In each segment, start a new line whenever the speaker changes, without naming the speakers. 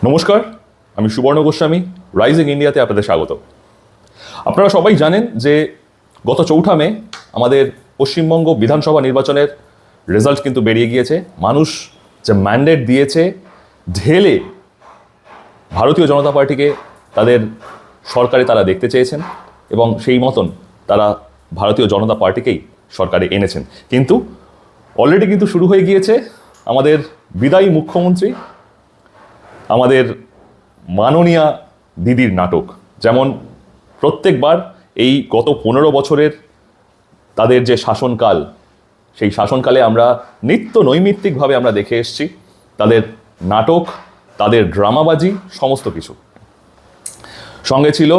নমস্কার, আমি সুবর্ণ গোস্বামী। রাইজিং ইন্ডিয়াতে আপনাদের স্বাগত। আপনারা সবাই জানেন যে গত 4 মে আমাদের পশ্চিমবঙ্গ বিধানসভা নির্বাচনের রেজাল্ট কিন্তু বেরিয়ে গিয়েছে। মানুষ যে ম্যান্ডেট দিয়েছে ঢেলে ভারতীয় জনতা পার্টিকে তাদের সরকারে তারা দেখতে চেয়েছেন এবং সেই মতন তারা ভারতীয় জনতা পার্টিকেই সরকারে এনেছেন। কিন্তু অলরেডি কিন্তু শুরু হয়ে গিয়েছে আমাদের বিদায়ী মুখ্যমন্ত্রী, আমাদের মাননীয়া দিদির নাটক। যেমন প্রত্যেকবার এই গত 15 বছরের তাদের যে শাসনকাল, সেই শাসনকালে আমরা নিত্য নৈমিত্তিকভাবে আমরা দেখে এসেছি তাদের নাটক, তাদের ড্রামাবাজি, সমস্ত কিছু। সঙ্গে ছিল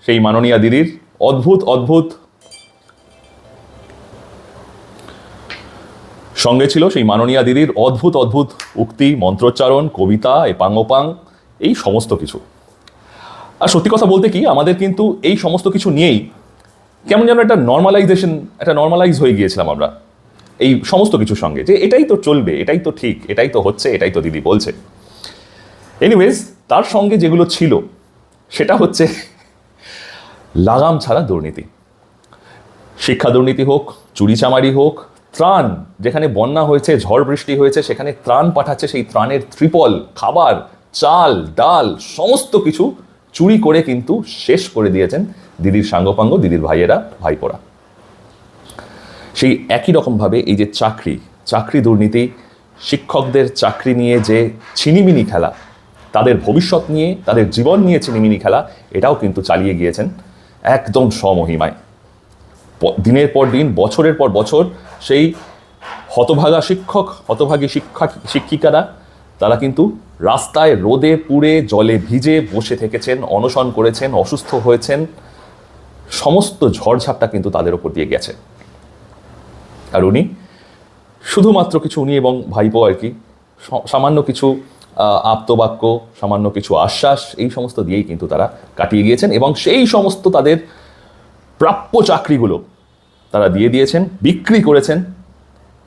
সেই মাননীয়া দিদির অদ্ভুত উক্তি, মন্ত্রোচ্চারণ, কবিতা, এপাং ওপাং, এই সমস্ত কিছু। আর সত্যি কথা বলতে কি, আমাদের কিন্তু এই সমস্ত কিছু নিয়েই কেমন যেন একটা নর্মালাইজ হয়ে গিয়েছিলাম আমরা এই সমস্ত কিছুর সঙ্গে, যে এটাই তো চলবে, এটাই তো ঠিক, এটাই তো হচ্ছে, এটাই তো দিদি বলছে। এনিওয়েজ, তার সঙ্গে যেগুলো ছিল সেটা হচ্ছে লাগাম ছাড়া দুর্নীতি। শিক্ষা দুর্নীতি হোক, চুরিচামারি হোক, ত্রাণ, যেখানে বন্যা হয়েছে, ঝড় বৃষ্টি হয়েছে, সেখানে ত্রাণ পাঠাচ্ছে, সেই ত্রাণের ত্রিপল, খাবার, চাল, ডাল, সমস্ত কিছু চুরি করে কিন্তু শেষ করে দিয়েছেন দিদির সাঙ্গপাঙ্গ, দিদির ভাইয়েরা, ভাইপোরা। সেই একই রকমভাবে এই যে চাকরি দুর্নীতি, শিক্ষকদের চাকরি নিয়ে যে ছিনিমিনি খেলা, তাদের ভবিষ্যৎ নিয়ে, তাদের জীবন নিয়ে ছিনিমিনি খেলা, এটাও কিন্তু চালিয়ে গিয়েছেন একদম স্বমহিমায়। দিনের পর দিন, বছরের পর বছর সেই হতভাগী শিক্ষিকারা তারা কিন্তু রাস্তায় রোদে পুড়ে জলে ভিজে বসে থেকেছেন, অনশন করেছেন, অসুস্থ হয়েছেন। সমস্ত ঝড়ঝাপটা কিন্তু তাদের ওপর দিয়ে গেছে। আর উনি শুধুমাত্র উনি এবং ভাইপো আর কি সামান্য কিছু আপ্তবাক্য, সামান্য কিছু আশ্বাস, এই সমস্ত দিয়েই কিন্তু তারা কাটিয়ে গিয়েছেন এবং সেই সমস্ত তাদের প্রাপ্য চাকরিগুলো তারা দিয়ে দিয়েছেন, বিক্রি করেছেন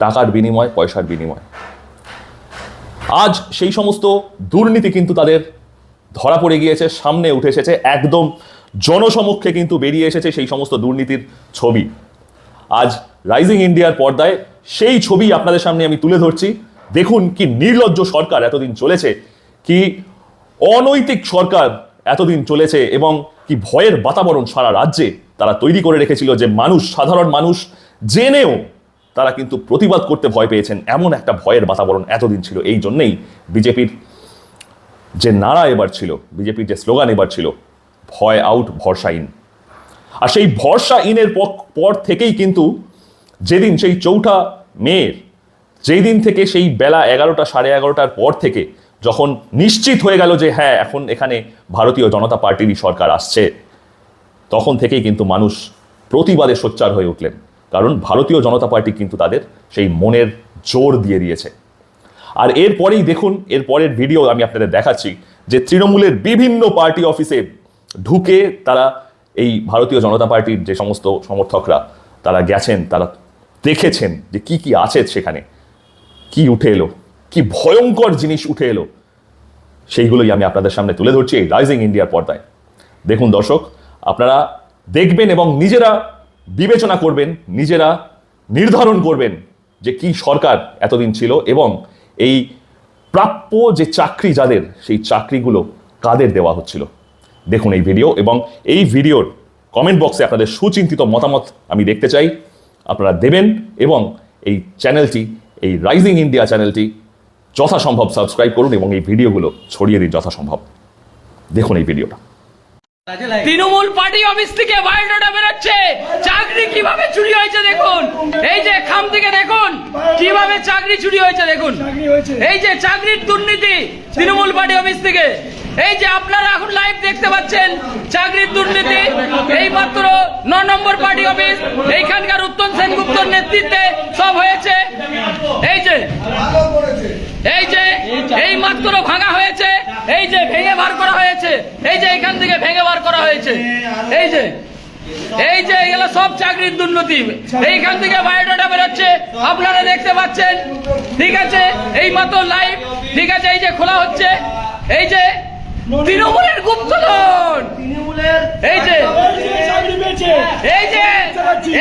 টাকার বিনিময়, পয়সার বিনিময়। আজ সেই সমস্ত দুর্নীতি কিন্তু তাদের ধরা পড়ে গিয়েছে, সামনে উঠে এসেছে, একদম জনসমক্ষে কিন্তু বেরিয়ে এসেছে সেই সমস্ত দুর্নীতির ছবি। আজ রাইজিং ইন্ডিয়ার পর্দায় সেই ছবি আপনাদের সামনে আমি তুলে ধরছি। দেখুন কি নির্লজ্জ সরকার এতদিন চলেছে, কি অনৈতিক সরকার এতদিন চলেছে এবং কি ভয়ের বাতাবরণ সারা রাজ্যে তারা তৈরি করে রেখেছিল, যে সাধারণ মানুষ জেনেও তারা কিন্তু প্রতিবাদ করতে ভয় পেয়েছেন। এমন একটা ভয়ের বাতাবরণ এতদিন ছিল। এই জন্যেই বিজেপির যে নারা এবার ছিল, বিজেপির যে স্লোগান এবার ছিল, ভয় আউট, ভরসা ইন। আর সেই ভরসা ইনের পর থেকেই কিন্তু যেদিন সেই 4 মের, যেই দিন থেকে সেই বেলা 11টা, সাড়ে 11টার পর থেকে যখন নিশ্চিত হয়ে গেল যে হ্যাঁ, এখন এখানে ভারতীয় জনতা পার্টিরই সরকার আসছে, তখন থেকেই কিন্তু মানুষ প্রতিবাদে সোচ্চার হয়ে উঠলেন। কারণ ভারতীয় জনতা পার্টি কিন্তু তাদের সেই মনের জোর দিয়ে দিয়েছে। আর এরপরেই দেখুন, এরপরের ভিডিও আমি আপনাদের দেখাচ্ছি, যে তৃণমূলের বিভিন্ন পার্টি অফিসে ঢুকে তারা এই ভারতীয় জনতা পার্টির যে সমস্ত সমর্থকরা তারা গেছেন, তারা দেখেছেন যে কি কি আছে সেখানে, কি উঠে এলো, কি ভয়ঙ্কর জিনিস উঠে এলো, সেইগুলোই আমি আপনাদের সামনে তুলে ধরছি এই রাইজিং ইন্ডিয়ার পর্দায়। দেখুন দর্শক, আপনারা দেখবেন এবং নিজেরা বিবেচনা করবেন, নিজেরা নির্ধারণ করবেন যে কি সরকার এতদিন ছিল এবং এই প্রাপ্য যে চাকরি যাদের, সেই চাকরিগুলো কাদের দেওয়া হচ্ছিল। দেখুন এই ভিডিও, এবং এই ভিডিওর কমেন্ট বক্সে আপনাদের সুচিন্তিত মতামত আমি দেখতে চাই। আপনারা দেবেন এবং এই চ্যানেলটি, এই রাইজিং ইন্ডিয়া চ্যানেলটি যথাসম্ভব সাবস্ক্রাইব করুন এবং এই ভিডিওগুলো ছড়িয়ে দিন যথাসম্ভব। দেখুন এই ভিডিওটা।
তৃণমূল পার্টি অফিস থেকে বায়োডাটা বেরোচ্ছে, চাকরি কিভাবে চুরি হয়েছে দেখুন। এই যে খাম থেকে দেখুন কিভাবে চাকরি চুরি হয়েছে দেখুন। এই যে চাকরির দুর্নীতি তৃণমূল পার্টি অফিস থেকে, এই যে আপনারা এখন লাইভ দেখতে পাচ্ছেন চাকরির দুর্নীতি। এই মাত্র 9 নম্বর পার্টি অফিস, এইখানকার উত্তম সেনগুপ্তর নেতৃত্বে সব হয়েছে। এই যে এই মাত্র ভাঙা হয়েছে, এই যে ভেঙে বার করা হয়েছে, এই যে এখান থেকে ভেঙে বার করা হয়েছে। এই যে এই যে এগুলো সব চাকরির দুর্নীতি, এইখান থেকে বায়োডাটা বেরোচ্ছে, আপনারা দেখতে পাচ্ছেন। ঠিক আছে, এই মাত্র লাইভ, ঠিক আছে, এই যে খোলা হচ্ছে, এই যে তৃণমূলের গুপ্তধন, এই যে এই যে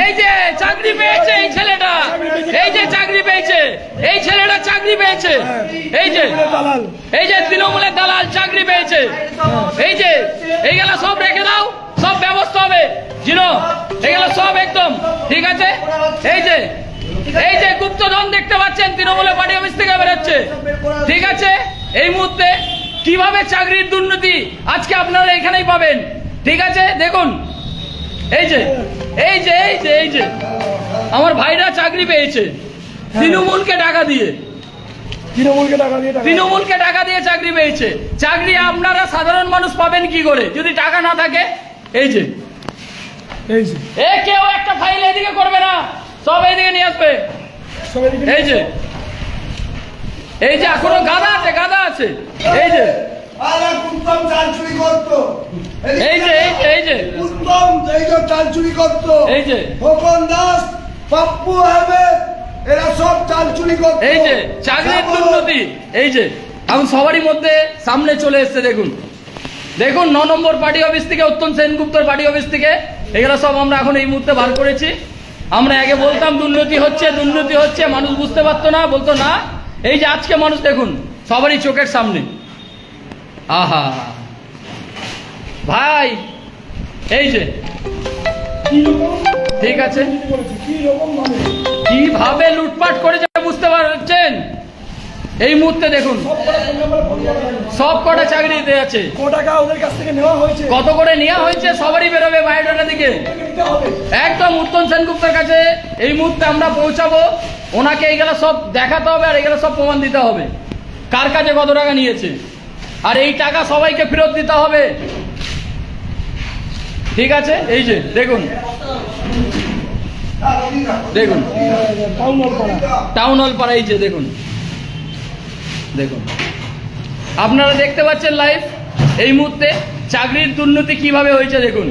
এই যে চাকরি পেয়েছে এই ছেলেটা, এই যে চাকরি পেয়েছে এই ছেলেটা, চাকরি পেয়েছে, এই যে এই যে তৃণমূলের দালাল চাকরি পেয়েছে, এই যে এইগুলো সব রেখে দাও, সব ব্যবস্থা হবে জিনো, এগুলো সব একদম ঠিক আছে। এই যে গুপ্তধন দেখতে পাচ্ছেন তৃণমূলের পার্টি অফিস থেকে বেরোচ্ছে, ঠিক আছে। এই মুহূর্তে কিভাবে চাকরির দুর্নীতি আজকে আপনারা এখানেই পাবেন, ঠিক আছে। দেখুন এই যে এই যে এই যে এই যে আমার ভাইরা চাকরি পেয়েছে তৃণমূলকে টাকা দিয়ে, তৃণমূলকে টাকা দিয়ে চাকরি পেয়েছে। চাকরি আপনারা সাধারণ মানুষ পাবেন কি করে যদি টাকা না থাকে? এই যে এ কেউ একটা ফাইল এদিকে করবে না, সব এইদিকে নিয়ে আসবে। এই যে এই যে এখনো গাদা আছে, গাদা আছে, এই যে এই যে এই যে
উত্তম এই যে চাল চুরি করতো,
এই যে
খোকন দাস, পাপ্পু আহমেদ, এরা সব চাল চুরি করতো।
এই যে চাকরির দুর্নীতি, এই যে এখন সবারই মধ্যে সামনে চলে এসছে। দেখুন দেখুন 9 নম্বর পার্টি অফিস থেকে, উত্তম সেনগুপ্তর পার্টি অফিস থেকে এগুলো সব আমরা এখন এই মুহূর্তে বার করেছি। আমরা আগে বলতাম দুর্নীতি হচ্ছে, দুর্নীতি হচ্ছে, মানুষ বুঝতে পারতো না, বলতো না। এই যে আজকে মানুষ দেখুন সবারই চোখের সামনে। আহা ভাই, এই যে ঠিক আছে, কিভাবে লুটপাট করেছে বুঝতে পারছেন। এই মুহূর্তে দেখুন সব কটা চাকরি আছে, কত করে নেওয়া হয়েছে সবারই বেরোবে বায়োডাটা দিকে একদম উত্তম সেনগুপ্তের কাছে। এই মুহূর্তে আমরা পৌঁছাবো, ওনাকে এইগুলো সব দেখাতে হবে আর এগুলো সব প্রমাণ দিতে হবে কার কাছে কত টাকা নিয়েছে, আর এই টাকা সবাইকে ফেরত দিতে হবে, ঠিক আছে। এই যে দেখুন দেখুন টাউন হল পাড়া, এই যে দেখুন দেখুন আপনারা দেখতে পাচ্ছেন লাইভ এই মুহূর্তে চাকরির দুর্নীতি কিভাবে হয়েছে। দেখুন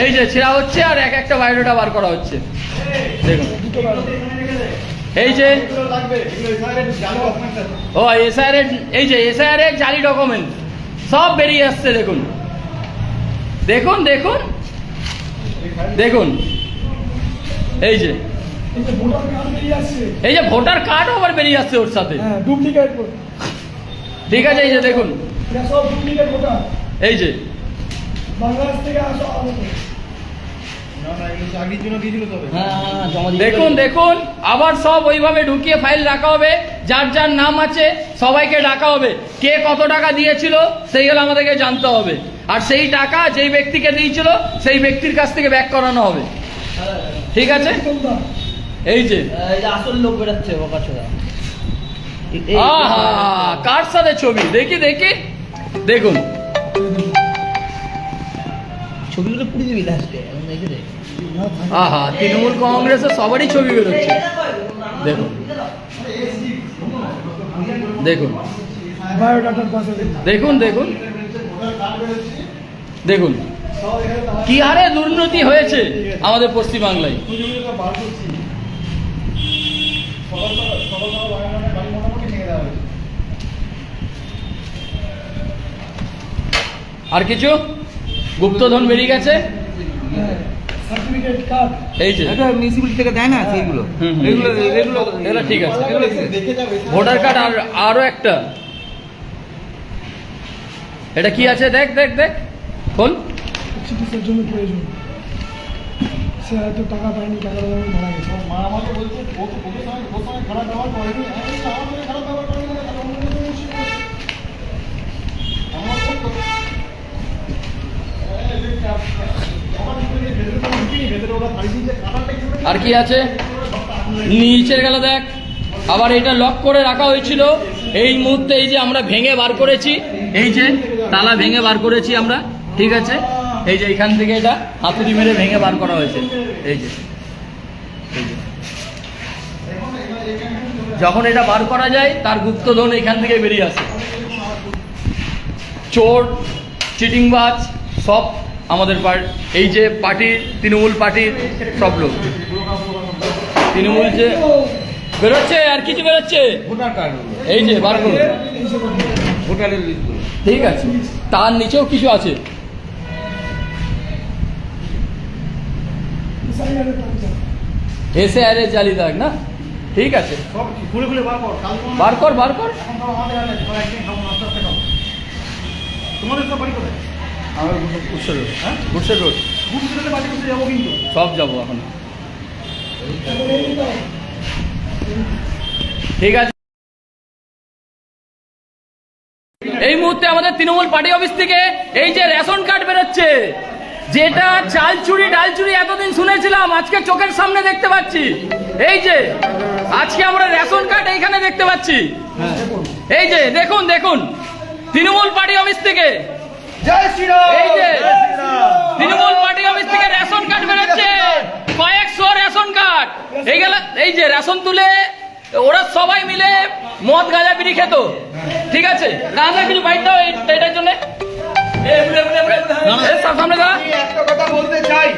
এই যে ছেঁড়া হচ্ছে আর এক একটা বায়োডাটা বার করা হচ্ছে। দেখুন এই যে ও এসআইআর এর, এই যে এসআইআর এর জালি ডকুমেন্ট সব বেরিয়ে আসছে। দেখুন দেখুন দেখুন দেখুন এই যে এই যে ভোটার কার্ডও আবার বেরিয়ে আসছে ওর সাথে, ঠিক আছে। এই যে দেখুন এই যে দেখুন দেখুন আবার সব ওইভাবে ঢুকিয়ে ফাইল রাখা হবে, যার যার নাম আছে সবাইকে ডাকা হবে, কে কত টাকা দিয়েছিল সেইগুলো আমাদেরকে জানতে হবে, আর সেই টাকা যেই ব্যক্তিকে দিয়েছিল সেই ব্যক্তির কাছ থেকে ব্যাক করানো হবে, ঠিক আছে। এই যে
আসল লোক বেরোচ্ছে
কার সাথে ছবি দেখি দেখি দেখুন
ছবিগুলো পুড়ে দিবি লাস্টে এখন দেখে দে।
আহা তৃণমূল কংগ্রেসের সবারই ছবি বেরোচ্ছে। দেখুন দেখুন দেখুন দেখুন দেখুন কি হারে দুর্নীতি হয়েছে আমাদের পশ্চিমবাংলায়। আর কিছু গুপ্তধন বেরিয়ে গেছে, এই যে
মিউনিসিপ্যালিটি থেকে দেয় না সেইগুলো,
এগুলো ঠিক আছে। ভোটার কার্ড আর আরো একটা, এটা কি আছে দেখ দেখ দেখ খোল।
চিকিৎসার জন্য প্রয়োজন, সে হয়তো টাকা পায়নি, টাকা মারা গেছে। আমাকে বলছে খারাপ ব্যবহার করেনি, খারাপ ব্যবহার করেনি।
আর কি আছে নিচের গেলে দেখ, আবার এটা লক করে রাখা হয়েছিল, এই মুহূর্তে এই যে আমরা ভেঙে বার করেছি, এই যে তালা ভেঙে বার করেছি আমরা, ঠিক আছে। এই যে এখান থেকে এটা হাতুড়ি মেরে ভেঙে বার করা হয়েছে। এই যে যখন এটা বার করা যায় তার গুপ্তধন এখান থেকে বেরিয়ে আসে। চোর চিটিংবাজ সব আমাদের এই যে পার্টির তৃণমূল পার্টির সব লোক তৃণমূল যে বেরোচ্ছে আর কিছু বেরোচ্ছে
ভোটার কার্ড
এই যে বার করুন
ভোটারের লিস্টগুলো
ঠিক আছে তার নিচেও কিছু আছে এসে আরে জালি দাগ না ঠিক আছে
সব খুলে খুলে বার কর
বার কর বার কর
তোমাদের সব বাড়ি কোথায়
আমার গুডসের রোড হ্যাঁ গুডসের রোড
গুপ্তদের বাড়ি করতে যাবো কিন্তু
সব যাবো এখন ঠিক আছে এই মুহূর্তে আমাদের তৃণমূল পার্টি অফিস থেকে এই যে রেশন কার্ড বেরোচ্ছে যেটা চাল চুরি ডাল চুরি এতদিন শুনেছিলাম আজকে চোখের সামনে দেখতে পাচ্ছি এই যে আজকে আমরা রেশন কার্ড এইখানে দেখতে পাচ্ছি এই যে দেখুন দেখুন তৃণমূল পার্টি অফিস থেকে
জয় শ্রীরাম
এই যে তৃণমূল পার্টি অফিস থেকে রেশন কার্ড বেরোচ্ছে কয়েকশো রেশন কার্ড এই যে রেশন তুলে ওরা সবাই মিলে মদ গাঁজা বিড়ি খেত ঠিক আছে গাঁজা কিছু বাইর দাও এটার জন্য সামনে দাঁড়া
আমি একটা কথা বলতে চাই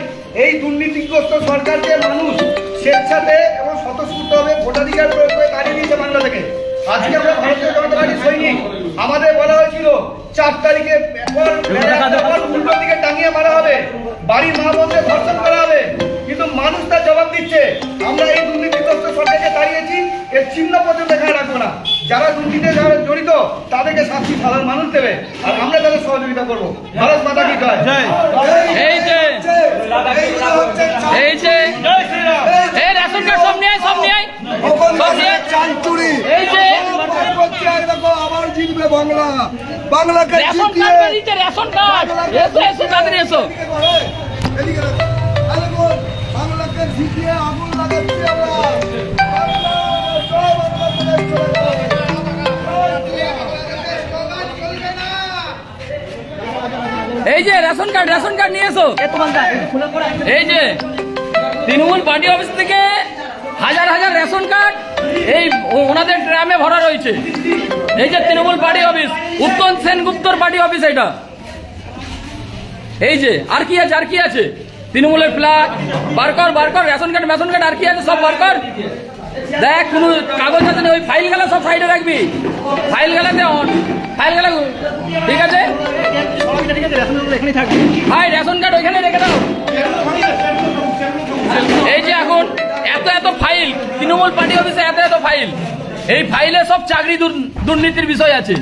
এই দুর্নীতিগ্রস্ত সরকারকে মানুষ স্বেচ্ছাতে এবং স্বতঃস্ফূর্তভাবে ভোটাধিকার প্রয়োগ করে তাড়িয়ে দিয়েছে বাংলা থেকে আজকে আমরা ভারতীয় জনতা পার্টির সৈনিক আমাদের বলা হয়েছিল 4 তারিখে উল্টো দিকে টাঙিয়ে মারা হবে বাড়ির মা বোনদের ধর্ষণ করা হবে কিন্তু মানুষ তার জবাব দিচ্ছে আমরা এই দুর্নীতিগ্রস্ত সরকারকে তাড়িয়েছি এর চিহ্ন পর্যন্ত এখানে রাখবো না যারা দুর্নীতিতে যারা জড়িত তাদেরকে শাস্তি সাধারণ মানুষ দেবে আর আমরা তাদের সহযোগিতা করবো ভারত মাতা কি জয়
এই যে এই যে এই রেশন কার্ড সব নিয়ে সব নিয়ে সব নিয়ে এই যে
আবার জিতবে বাংলা বাংলাকে
রেশন কার্ড বেরিয়েছে রেশন কার্ড এসো এসো তাড়াতাড়ি এসো
বাংলাকে জিতিয়ে আগুন লাগাচ্ছি আমরা
এই যে রেশন কার্ড নিয়ে এসো এই যে তৃণমূল পার্টি অফিস থেকে হাজার হাজার রেশন কার্ড এই ওনাদের ড্রামে ভরা রয়েছে এই যে তৃণমূল পার্টি অফিস উত্তম সেনগুপ্তর পার্টি অফিস এটা এই যে আর কি আছে তৃণমূলের ফ্ল্যাগ বার কর রেশন কার্ড আর কি আছে সব বার কর দেখ কোনো কাগজ আছে না ওই ফাইল গেলা সব সাইডে রাখবি ফাইল গেলাতে ঠিক আছে ভাই রেশন কার্ড ওইখানে রেখে দাও এই যে এখন এত ফাইল তৃণমূল পার্টি অফিসে এত ফাইল এই ফাইলে সব চাকরি দুর্নীতির বিষয় আছে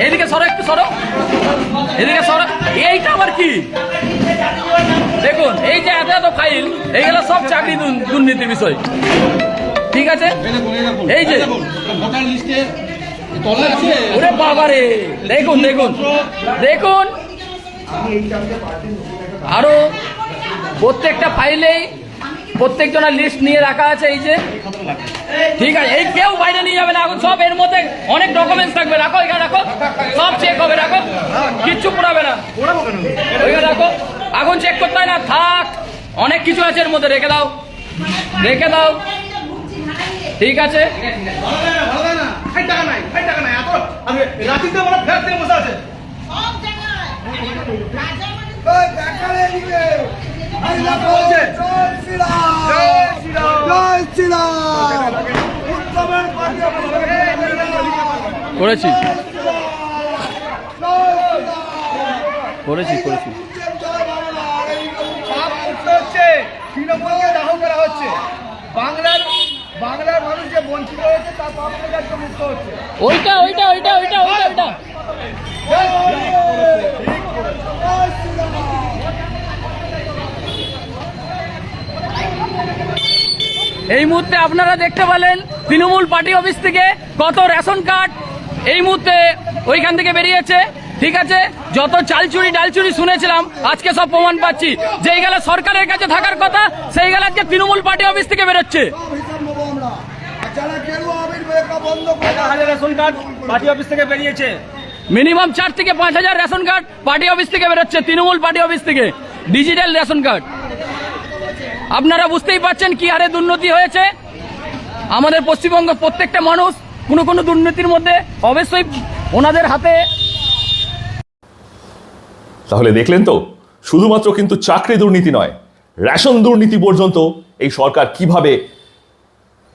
এদিকে সরো একটু সরো এদিকে সরো এইটা আবার কি দেখুন এই যে এত ফাইল এইগুলো সব চাকরি দুর্নীতির বিষয় ঠিক আছে এই যে ওরে বাবারে দেখুন আরো প্রত্যেকটা ফাইলেই প্রত্যেকজনের লিস্ট নিয়ে রাখা আছে এই যে ঠিক আছে এই কেউ বাইরে নিয়ে যাবে না এখন সব এর মধ্যে অনেক ডকুমেন্টস থাকবে রাখো এখানে রাখো সব চেক হবে রাখো কিচ্ছু পুরাবে না ওইখানে রাখো এখন চেক করতে হয় না থাক অনেক কিছু আছে এর মধ্যে রেখে দাও ঠিক আছে করেছি
তৃণমূলকে দাহ করা হচ্ছে বাংলার মানুষ যে বঞ্চিত হয়েছে তার পাপ থেকে একদম মুক্ত হচ্ছে
ওইটা এই মুহূর্তে আপনারা দেখতে পেলেন তৃণমূল পার্টি অফিস থেকে কত রেশন কার্ড এই মুহূর্তে ওইখান থেকে বেরিয়েছে ঠিক আছে যত চাল চুরি ডাল চুরি শুনেছিলাম আজকে সব প্রমাণ পাচ্ছি যেই গেলে সরকারের কাছে থাকার কথা সেই গেলে আজকে তৃণমূল পার্টি অফিস থেকে বেরোচ্ছে
রেশন কার্ড পার্টি অফিস থেকে বেরিয়েছে
মিনিমাম 4 থেকে 5,000 রেশন কার্ড পার্টি অফিস থেকে বেরোচ্ছে তৃণমূল পার্টি অফিস থেকে ডিজিটাল রেশন কার্ড আপনারা বুঝতেই পারছেন কি হারে দুর্নীতি হয়েছে আমাদের পশ্চিমবঙ্গ প্রত্যেকটা মানুষ কোনো দুর্নীতির মধ্যে অবশ্যই ওনাদের হাতে
তাহলে দেখলেন তো শুধুমাত্র কিন্তু চাকরি দুর্নীতি নয়, রেশন দুর্নীতি পর্যন্ত এই সরকার কিভাবে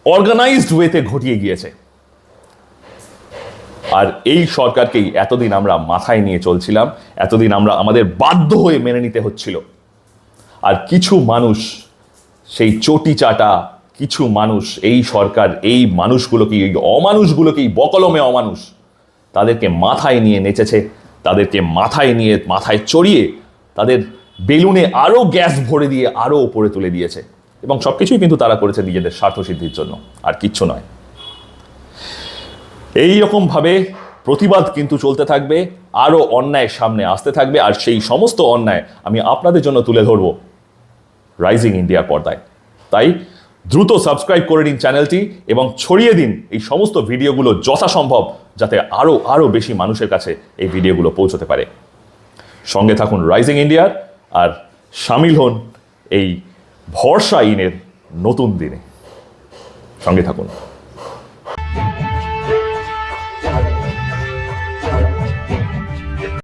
অর্গানাইজড ওয়েতে ঘটিয়ে গিয়েছে। আর এই সরকারকেই এতদিন আমরা মাথায় নিয়ে চলছিলাম, এতদিন আমরা আমাদের বাধ্য হয়ে মেনে নিতে হচ্ছিল। আর কিছু মানুষ, সেই চটি চাটা কিছু মানুষ, এই সরকার এই মানুষগুলোকেই, এই অমানুষগুলোকেই, বকলমে অমানুষ, তাদেরকে মাথায় নিয়ে নেচেছে, তাদেরকে মাথায় চড়িয়ে তাদের বেলুনে আরও গ্যাস ভরে দিয়ে আরও ওপরে তুলে দিয়েছে। এবং সবকিছুই কিন্তু তারা করেছে নিজেদের স্বার্থসিদ্ধির জন্য, আর কিচ্ছু নয়। এই রকমভাবে প্রতিবাদ কিন্তু চলতে থাকবে, আরও অন্যায় সামনে আসতে থাকবে, আর সেই সমস্ত অন্যায় আমি আপনাদের জন্য তুলে ধরব রাইজিং ইন্ডিয়ার পর্দায়। তাই দ্রুত সাবস্ক্রাইব করে নিন চ্যানেলটি এবং ছড়িয়ে দিন এই সমস্ত ভিডিওগুলো যথাসম্ভব, যাতে আরও বেশি মানুষের কাছে এই ভিডিওগুলো পৌঁছতে পারে। সঙ্গে থাকুন রাইজিং ইন্ডিয়ার, আর সামিল হন এই ভরসা ইনের নতুন দিনে। সঙ্গে থাকুন।